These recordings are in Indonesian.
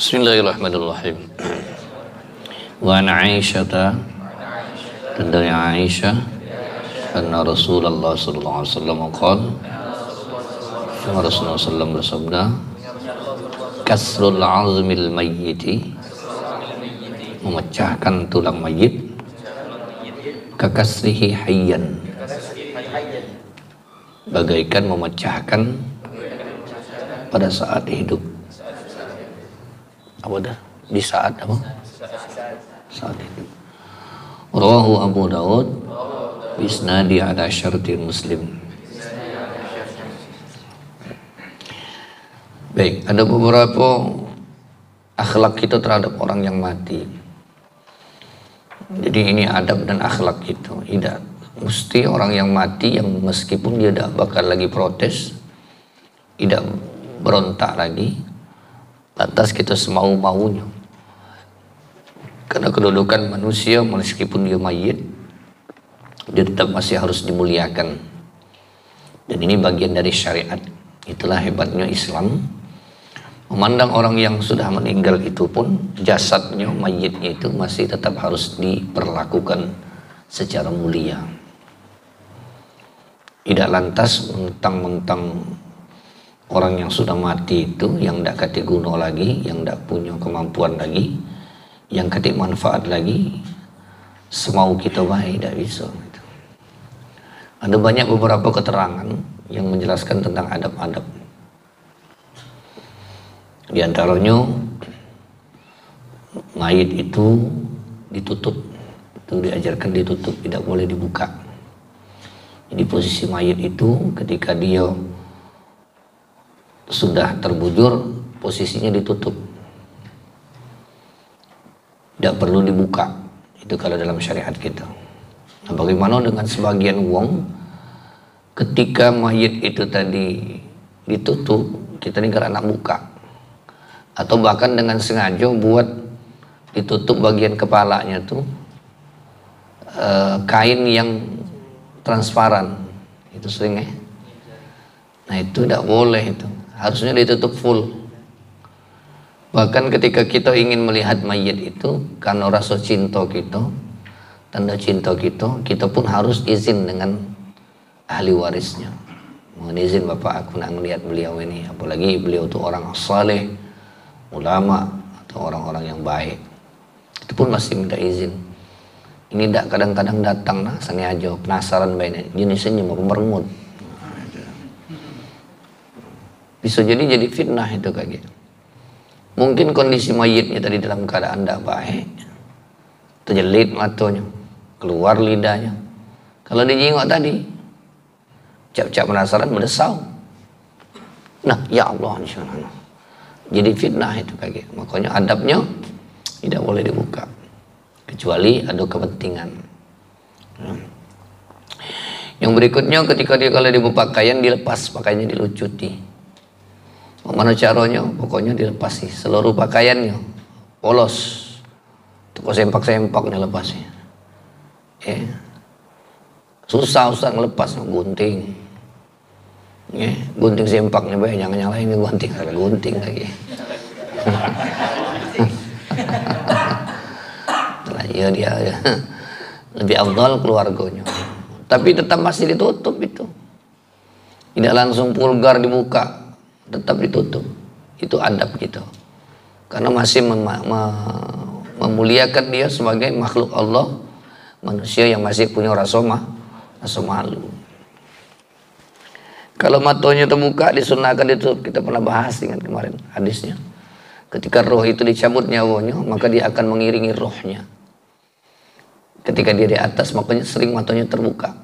Bismillahirrahmanirrahim. Wa an Aisyata, dan dari Aisyah, anna Rasulullah sallallahu alaihi wasallam qala, Rasulullah sallallahu bersabda, kasrul azmil mayyiti, memecahkan tulang mayit, kakasrihi hayyan, bagaikan memecahkan pada saat hidup. Apa dah? Di saat apa? Saat hidup. Rawahu Abu Dawud bisnadi ala syarti Muslim. Baik, ada beberapa akhlak kita terhadap orang yang mati. Jadi ini adab dan akhlak kita. Tidak mesti orang yang mati yang meskipun dia tidak bakal lagi protes, tidak berontak lagi, lantas kita semau-maunya. Karena kedudukan manusia meskipun dia mayit, dia tetap masih harus dimuliakan. Dan ini bagian dari syariat. Itulah hebatnya Islam. Memandang orang yang sudah meninggal itu pun, jasadnya, mayitnya itu masih tetap harus diperlakukan secara mulia. Tidak lantas mentang-mentang orang yang sudah mati itu, yang tidak kati guna lagi, yang tidak punya kemampuan lagi, yang kati manfaat lagi, semau kita baik, tidak bisa. Ada banyak beberapa keterangan yang menjelaskan tentang adab-adab. Di antaranya, mayit itu ditutup, itu diajarkan ditutup, tidak boleh dibuka. Jadi posisi mayit itu ketika dia sudah terbujur, posisinya ditutup, tidak perlu dibuka. Itu kalau dalam syariat kita. Nah, bagaimana dengan sebagian wong ketika mayit itu tadi ditutup, kita ini karena nak buka, atau bahkan dengan sengaja buat ditutup bagian kepalanya tuh kain yang transparan, itu sering ya. Nah itu tidak boleh, itu harusnya ditutup full. Bahkan ketika kita ingin melihat mayit itu, karena rasa cinta kita, tanda cinta kita, kita pun harus izin dengan ahli warisnya. Mohon izin Bapak, aku nak melihat beliau ini, apalagi beliau itu orang saleh, ulama atau orang-orang yang baik. Itu pun masih minta izin. Ini tidak kadang-kadang datang nah, sani aja penasaran banyak jenisnya mau merengut. Bisa jadi fitnah itu kayak gitu. Mungkin kondisi mayitnya tadi dalam keadaan tidak baik, terjelit matanya, keluar lidahnya. Kalau dijengok tadi, cap-cap penasaran mendesau. Nah, ya Allah, insyaallah. Jadi fitnah itu kayak gitu. Makanya adabnya tidak boleh dibuka, kecuali ada kepentingan. Yang berikutnya, ketika dia kalau dibuka pakaian, dilepas pakaiannya, dilucuti. Mana caranya? Pokoknya dilepas sih seluruh pakaiannya, polos, tuh sempak-sempaknya lepasnya. Susah ngelepas, gunting. Gunting sempaknya banyak, jangan nyalain gunting, ada gunting lagi. Ya dia lebih afdal keluarganya, tapi tetap masih ditutup itu. Tidak langsung vulgar dibuka, tetap ditutup. Itu adab kita, karena masih memuliakan dia sebagai makhluk Allah, manusia yang masih punya rasa malu. Kalau matanya terbuka disunahkan ditutup. Kita pernah bahas dengan kemarin hadisnya. Ketika roh itu dicabut nyawanya, maka dia akan mengiringi rohnya. Ketika dia di atas, makanya sering matanya terbuka.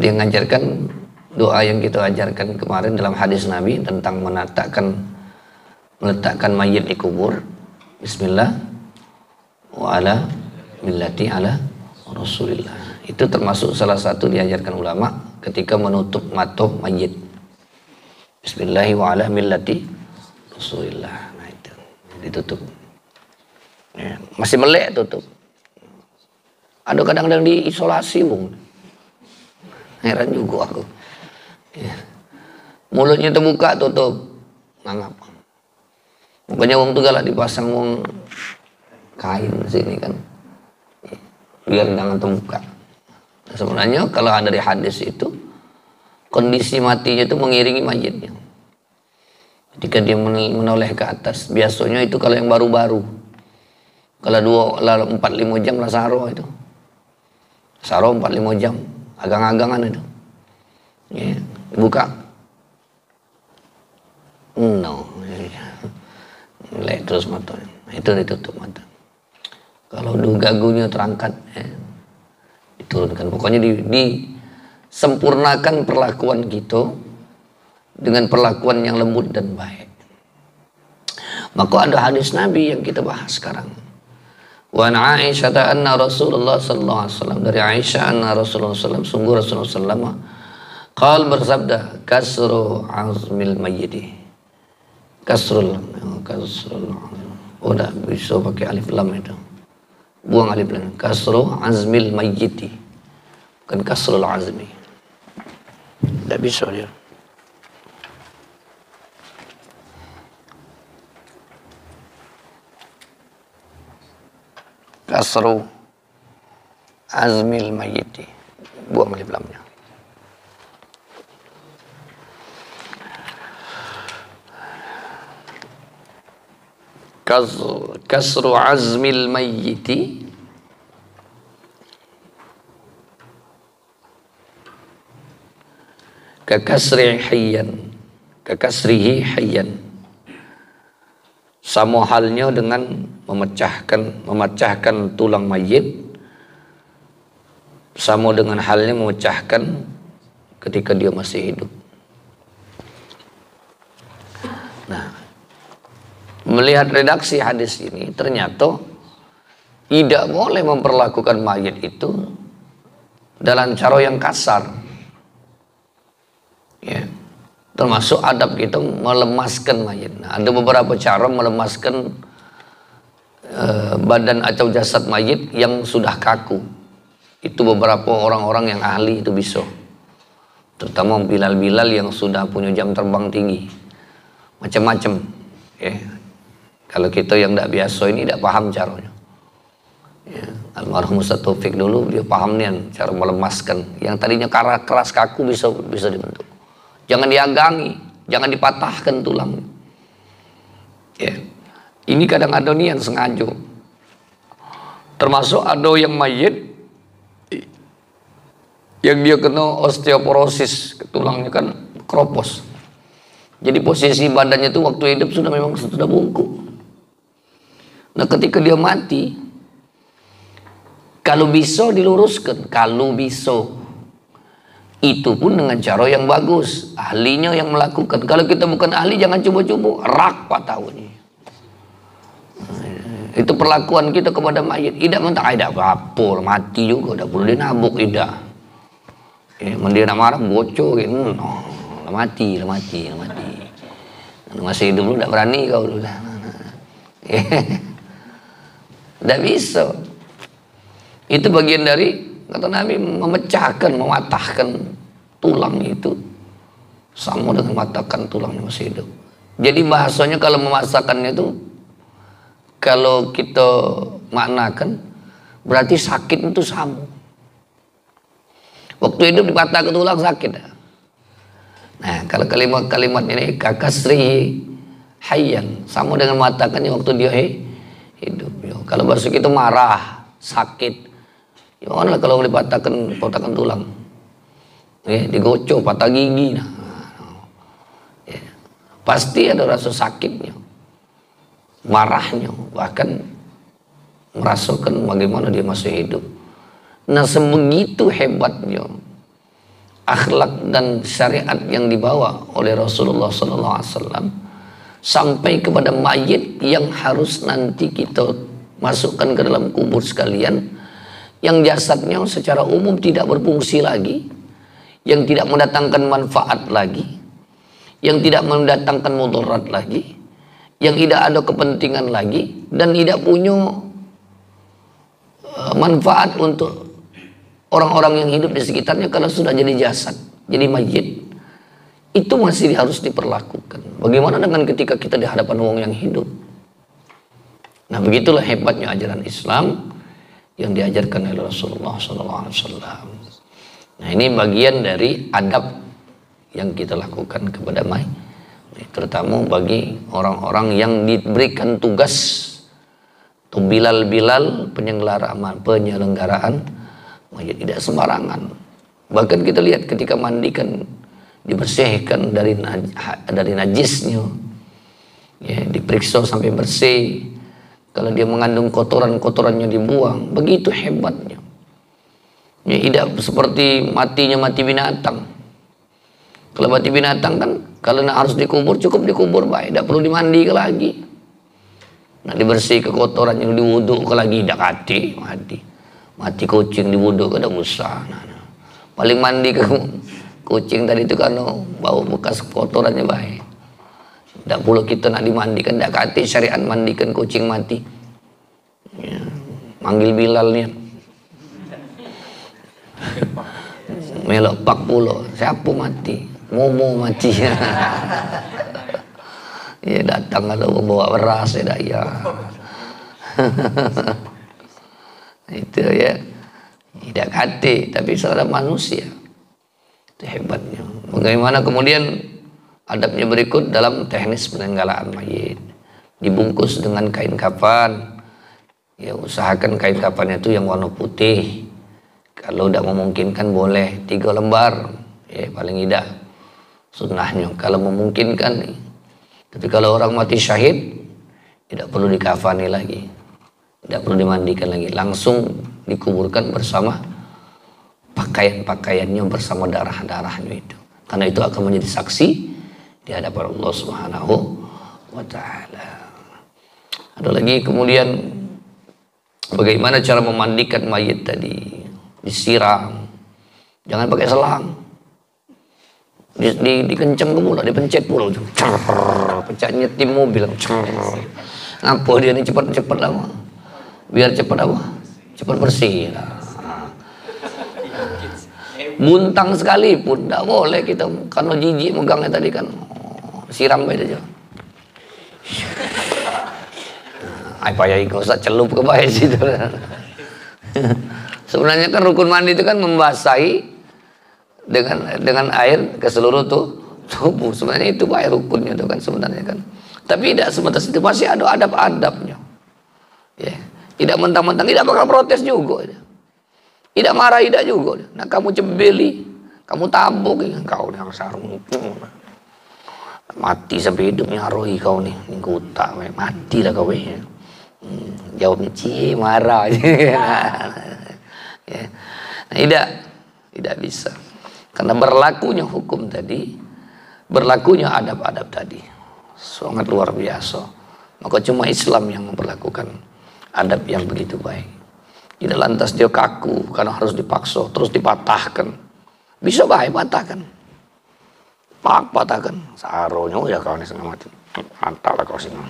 Dia mengajarkan doa yang kita ajarkan kemarin dalam hadis Nabi tentang meletakkan mayit di kubur. Bismillah wa ala millati ala Rasulillah. Itu termasuk salah satu diajarkan ulama ketika menutup mata mayit. Bismillah wa ala millati Rasulillah. Nah itu ditutup. Ya, masih melek tutup. Ada kadang-kadang diisolasi, Bung. Heran juga aku. Ya. Mulutnya terbuka tutup. Ngangap. Makanya wong tuh galak dipasang wong kain sini kan, biar jangan terbuka. Nah, sebenarnya kalau ada di hadis itu kondisi matinya itu mengiringi mayitnya. Ketika dia menoleh ke atas, biasanya itu kalau yang baru-baru. Kalau 4-5 jam lah saro itu. Saro 4-5 jam, agang-agangan itu. Ya, buka. No. Melek terus mata. Itu ditutup mata. Kalau gagunya terangkat, diturunkan. Pokoknya disempurnakan perlakuan kita dengan perlakuan yang lembut dan baik. Maka ada hadis Nabi yang kita bahas sekarang. Wa an Aisyah anna Rasulullah sallallahu alaihi wasallam, dari Aisyah anna Rasulullah sallallahu alaihi wasallam, sungguh Rasulullah sallallahu alaihi wasallam qal, bersabda, kasru azmil mayyiti. Kasrul. Udah bisa pakai alif lam itu. Buang alif lam. Kasru azmil mayyiti. Bukan kasrul azmi. Tidak bisa dia. Kasru azmil mayyiti. Buang alif lamnya. Kasru azmil mayyiti kakasrihi hayyan, sama halnya dengan memecahkan tulang mayit, sama dengan halnya memecahkan ketika dia masih hidup. Nah, melihat redaksi hadis ini, ternyata tidak boleh memperlakukan mayit itu dalam cara yang kasar. Ya, termasuk adab kita melemaskan mayit. Nah, ada beberapa cara melemaskan badan atau jasad mayit yang sudah kaku. Itu beberapa orang-orang yang ahli itu bisa. Terutama bilal-bilal yang sudah punya jam terbang tinggi. Macam-macam. Ya. Kalau kita yang tidak biasa ini tidak paham caranya. Ya. Almarhum Ustaz Taufik dulu dia paham nih cara melemaskan. Yang tadinya keras kaku bisa dibentuk. Jangan diagangi, jangan dipatahkan tulang. Ya. Ini kadang ada nih yang sengaja. Termasuk ada yang mayit yang dia kena osteoporosis, tulangnya kan keropos. Jadi posisi badannya itu waktu hidup sudah bungkuk. Nah, ketika dia mati, kalau bisa diluruskan, kalau bisa. Itu pun dengan cara yang bagus, ahlinya yang melakukan. Kalau kita bukan ahli, jangan coba-coba, rak patahnya. Itu perlakuan kita kepada mayit. Tidak mentah, tidak apa-apa, mati juga, tidak perlu dinabuk, tidak. Dia nak marah, bocor, gitu. No, mati. Masih hidup lu tidak berani kau dulu. Tidak bisa. Itu bagian dari, kata Nabi, memecahkan, mematahkan tulang itu sama dengan mematahkan tulangnya masih hidup. Jadi bahasanya kalau memasakkannya itu, kalau kita maknakan, berarti sakit itu sama. Waktu hidup dipatah ke tulang sakit. Nah, kalau kalimat ini kakasri hayyan, sama dengan mematahkannya waktu dia hidup. Kalau bahasa kita marah, sakit. Gimana kalau dipatahkan tulang? Digocok, patah gigi. Nah, pasti ada rasa sakitnya, marahnya, bahkan merasakan bagaimana dia masih hidup. Nah, sebegitu hebatnya akhlak dan syariat yang dibawa oleh Rasulullah SAW sampai kepada mayit yang harus nanti kita masukkan ke dalam kubur sekalian, yang jasadnya secara umum tidak berfungsi lagi, yang tidak mendatangkan manfaat lagi, yang tidak mendatangkan mudarat lagi, yang tidak ada kepentingan lagi, dan tidak punya manfaat untuk orang-orang yang hidup di sekitarnya kalau sudah jadi jasad, jadi mayit. itu masih harus diperlakukan. Bagaimana dengan ketika kita di hadapan wong yang hidup? Nah, begitulah hebatnya ajaran Islam yang diajarkan oleh Rasulullah SAW. Nah, ini bagian dari adab yang kita lakukan kepada terutama bagi orang-orang yang diberikan tugas atau bilal penyelenggaraan mayit, tidak sembarangan. Bahkan kita lihat ketika mandikan, dibersihkan dari najisnya, ya, diperiksa sampai bersih. Kalau dia mengandung kotorannya dibuang. Begitu hebatnya. Ya, tidak seperti mati binatang. Kalau mati binatang kan, kalau harus dikubur, cukup dikubur baik, tidak perlu dimandi lagi. Nah, dibersih ke kotoran yang diwuduk ke lagi, tidak mati kucing diwuduk kada usah. Nah. Paling mandi ke kucing tadi itu kan bau bekas kotorannya baik. Tidak perlu kita nak dimandikan, tidak kati syariat mandikan kucing mati. Ya, manggil Bilal nih. Melok pak pulo, siapa mati? Momo mati. Ya datang kalau membawa beras ya. Itu ya. Tidak kate, tapi salah manusia. Itu hebatnya. Bagaimana kemudian adabnya berikut dalam teknis penenggalaan mayit. Dibungkus dengan kain kafan. Ya, usahakan kain kafannya itu yang warna putih. Kalau tidak memungkinkan boleh 3 lembar. Ya, paling tidak sunnahnya kalau memungkinkan. Tapi kalau orang mati syahid, tidak perlu dikafani lagi, tidak perlu dimandikan lagi, langsung dikuburkan bersama pakaian-pakaiannya, bersama darah-darahnya itu, karena itu akan menjadi saksi di hadapan Allah Subhanahu wa Ta'ala. Ada lagi kemudian bagaimana cara memandikan mayit tadi? Disiram, jangan pakai selang. Dikenceng ke pula, dipencet pula, pencet nyetim mobil, ngapa dia ini cepat lah, biar cepat apa? Cepat bersih. Buntang sekalipun tidak boleh kita, karena jijik megangnya tadi kan, siram aja. Ay payah kau usah celup ke bawah situ. Sebenarnya kan rukun mandi itu kan membasahi dengan air ke seluruh tubuh. Sebenarnya itu baik rukunnya itu kan sebenarnya kan. Tapi tidak sebatas itu, masih ada adab-adabnya. Ya. Tidak mentang-mentang, tidak bakal protes juga. Tidak marah, tidak juga. Nah, kamu cebeli, kamu tabuk, kau yang sarung mati sampai hidupnya rohi kau nih, kuta, mati lah kau ya. Jawabnya cie marah. Ya. Nah, tidak bisa. Karena berlakunya hukum tadi, berlakunya adab-adab tadi sangat luar biasa. Maka cuma Islam yang memperlakukan adab yang begitu baik. Tidak lantas dia kaku karena harus dipaksa, terus dipatahkan. Bisa baik patahkan. Patahkan. Saronya ya kau ini setengah mati. Mantap lah kau sini.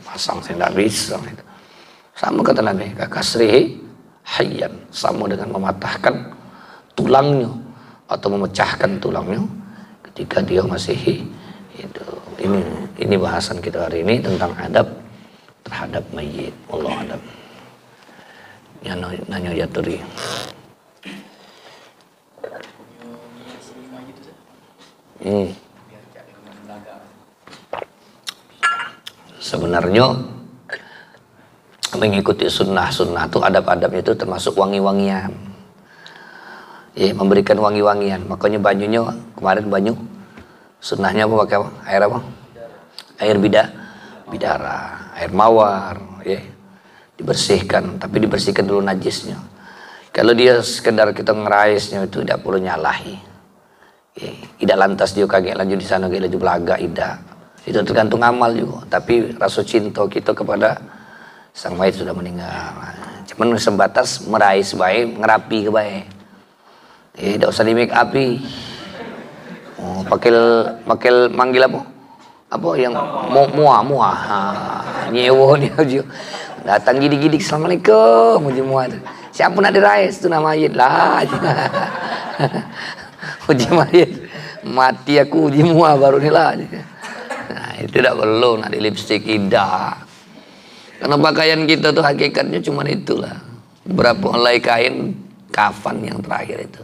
Pasang saya tidak bisa. Sama kata Nabi, kakasrihi hayyan, sama dengan mematahkan tulangnya atau memecahkan tulangnya ketika dia masih hidup. Ini bahasan kita hari ini tentang adab terhadap mayit. Allah adab. Yang nanya jaturi. Sebenarnya mengikuti sunnah itu adab-adabnya itu termasuk wangi-wangian. Ya, memberikan wangi-wangian. Makanya banyunya kemarin banyu sunnahnya apa pakai apa? Air apa? Air bidara, air mawar, ya. Dibersihkan, tapi dibersihkan dulu najisnya. Kalau dia sekedar kita ngeraisnya itu tidak perlu nyalahi. Ya, tidak lantas dia kaget lanjut di sana kayak laju belaga, tidak. Itu tergantung amal juga. Tapi rasa cinta kita kepada sang mayit sudah meninggal. Cuman sebatas merais baik, ngerapi ke baik. Tidak usah di make upi. Oh, pakai manggil apa? Apa yang muah. Nyewo dia aja. Datang gidik-gidik, assalamualaikum, muah tu. Siapa nak dirais tu nama mayit lah. Uji mayit. Mati aku uji mua baru nilai. Nah, itu tidak perlu nak di lipstick, tidak. Karena pakaian kita tuh hakikatnya cuma itulah. Berapa helai kain kafan yang terakhir itu.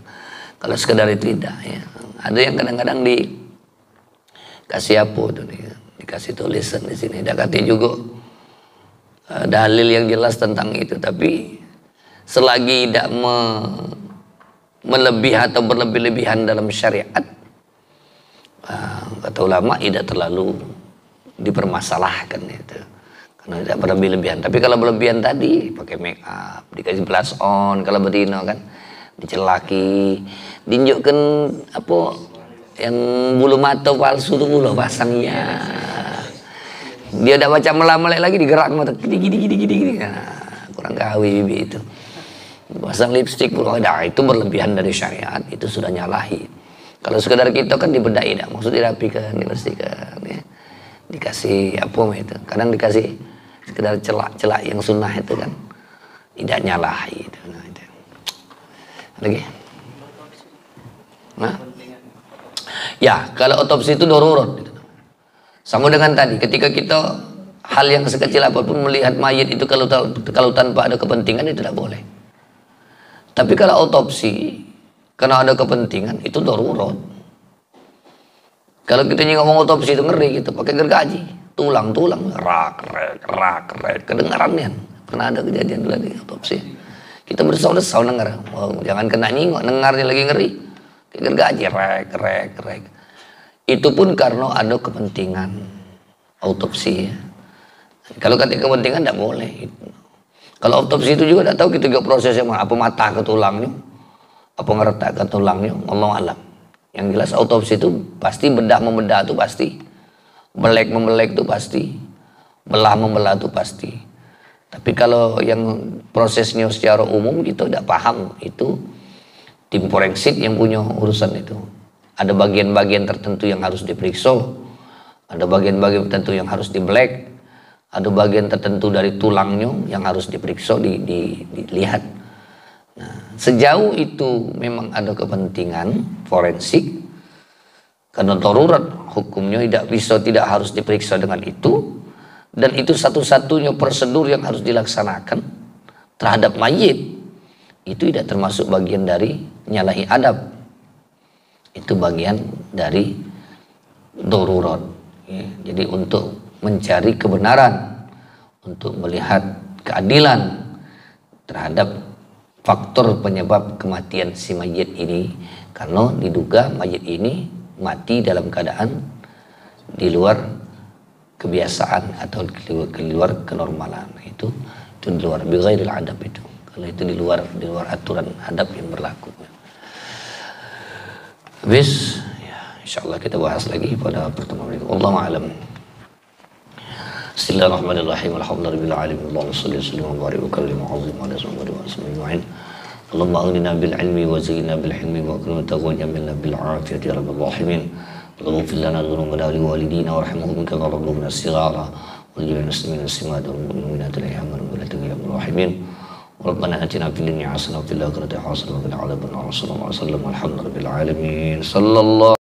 Kalau sekedar itu tidak ya. Ada yang kadang-kadang dikasih apa tuh nih, dikasih tulisan di sini. Dia kata juga dalil yang jelas tentang itu, tapi selagi tidak melebih atau berlebih-lebihan dalam syariat, kata ulama tidak terlalu dipermasalahkan itu, karena tidak berlebih-lebihan. Tapi kalau berlebihan tadi pakai make up, dikasih blush on, kalau betina kan dicelaki, diunjukkan apa yang bulu mata palsu itu bulu pasangnya. Dia udah baca melek lagi digerak mata gini. Nah, kurang gawe bibi itu. Pasang lipstik pun ada, itu berlebihan dari syariat, itu sudah nyalahi. Kalau sekedar kita kan dibedai, dah maksud dirapikan, dibersihkan, ya. Dikasih apa itu? Kadang dikasih sekedar celak-celak yang sunnah itu kan tidak nyalahi itu. Nah, itu. Lagi? Nah? Ya, kalau otopsi itu darurat. Sama dengan tadi, ketika kita hal yang sekecil apapun melihat mayat itu kalau tanpa ada kepentingan itu tidak boleh. Tapi kalau otopsi karena ada kepentingan itu darurat. Kalau kita ngomong otopsi itu ngeri gitu, pakai gergaji, tulang, rak, kedengarannya. Pernah ada kejadian dulu di otopsi. Kita bersau-desau dengar, jangan kena nyingok, dengarnya lagi ngeri. Gergaji, rek. Itu pun karena ada kepentingan autopsi ya. Kalau kata kepentingan tidak boleh. Kalau autopsi itu juga tidak tahu kita juga prosesnya apa mata ke tulangnya, apa ngeretak ke tulangnya, ngomong alam. Yang jelas autopsi itu pasti bedah membedah itu pasti, melek itu pasti, belah membelah itu pasti. Tapi kalau yang prosesnya secara umum kita tidak paham, itu tim forensik yang punya urusan itu. Ada bagian-bagian tertentu yang harus diperiksa, ada bagian-bagian tertentu yang harus dibelek, ada bagian tertentu dari tulangnya yang harus diperiksa, dilihat. Nah, sejauh itu memang ada kepentingan forensik, karena darurat hukumnya tidak harus diperiksa dengan itu, dan itu satu-satunya prosedur yang harus dilaksanakan terhadap mayit, itu tidak termasuk bagian dari nyalahi adab. Itu bagian dari darurat ya. Jadi untuk mencari kebenaran, untuk melihat keadilan terhadap faktor penyebab kematian si mayit ini, karena diduga mayit ini mati dalam keadaan di luar kebiasaan atau di luar kenormalan. Itu di luar bighairil adab itu. Kalau itu di luar aturan adab yang berlaku. Habis, ya, insyaallah kita bahas lagi pada pertemuan berikutnya. Wallahu a'lam. Bismillahirrahmanirrahim. Alhamdulillahirabbil alamin. Allahumma shalli wa sallim wa barik wa kallim wa azim wa sallallahu alaihi wasallam. Allahumma aghnina bil ilmi wa zayyinna bil hilmi wa akrimna taqwa jamilna bil afiyati ya rabbal alamin. Allahumma ighfir lana dhunubana wa li walidina warhamhum kama rabbuna shighara wa lil muslimina simad wal mu'minati al-yawma wa la taghfir rahimin. ربنا آتنا في الدنيا حسنة وفي الآخرة حسنة وقنا عذاب النار. صلى الله عليه وسلم والحمد لله رب العالمين. صلى الله